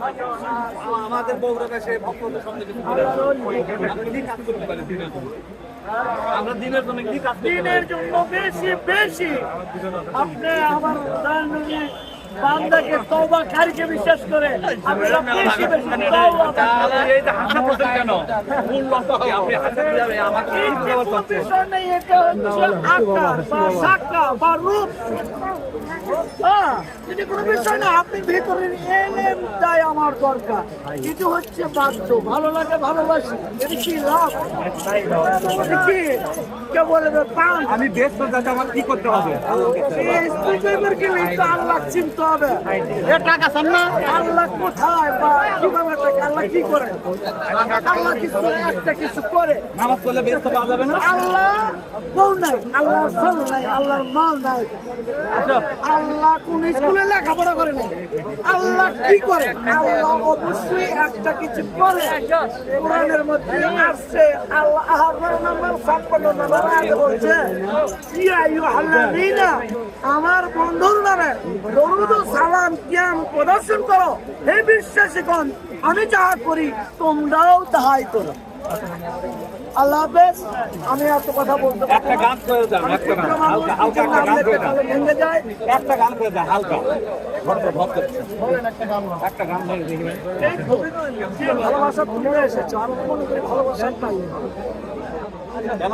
আমাদের বগুড়াতে সে ভক্তদের সঙ্গে কিছু কি কাজ করতে পারে দিনের জন্য? আমরা দিনের জন্য কি কাজ দিনের জন্য বেশি বেশি আপনি আমার বান্দাকে তওবা কারীকে বিশ্বাস করে আপনারা বেশি বেশি তওবা তাহলে এই যে হাসা করছেন কেন? মূল লক্ষ্য কি? আপনি হাসা দিলে আমাকে কি খবর পাচ্ছেন? বিষয় নেই, এটা হচ্ছে আকার বা সাকা বা রূপ। এটা কোনো বিষয় না, আপনি ভেতরের এলেমটাই আমার দরকার। এটা হচ্ছে বাধ্য, ভালো লাগে ভালোবাসি, এটা কি লাভ? এটা কি কে বলবে পান? আমি বেশ তো যাতে আমার কি করতে হবে? এই স্পিকার গেলে তো আল্লাহ চিনতে হবে। এ টাকা চান না, আল্লাহ কোথায় বা কিভাবে টাকা আল্লাহ কি করে? আল্লাহ কিছু একটা কিছু করে। নামাজ পড়লে বেশ তো পাওয়া যাবে না? আল্লাহ বউ নাই, আল্লাহর ফল নাই, আল্লাহর মাল নাই। আল্লাহ কোন স্কুলে লেখাপড়া করে নাই। আল্লাহ কি করে? আল্লাহ অবশ্যই একটা কিছু করে। কোরআনের মধ্যে আসছে আল্লাহ 56 নম্বর আয়াতে বলছে ইয়া আইয়ুহাল্লাযীনা, আমার বন্ধুর নামে দরুদ ও সালাম কিয়াম প্রদর্শন করো, হে বিশ্বাসীগণ, আমি যাহা করি তোমরাও তাহাই করো। আল্লাহ হাফেজ। আমি এত কথা বলতে পারবো একটা গান করে দাও, একটা গান হালকা হালকা একটা গান করে দাও, ভেঙে যায়। একটা গান করে দাও হালকা ভক্ত ভক্ত একটা গান ধরে দেখবেন। এই ভালোবাসা ভুলে এসেছে, আর কোনো ভালোবাসা নাই। কেন?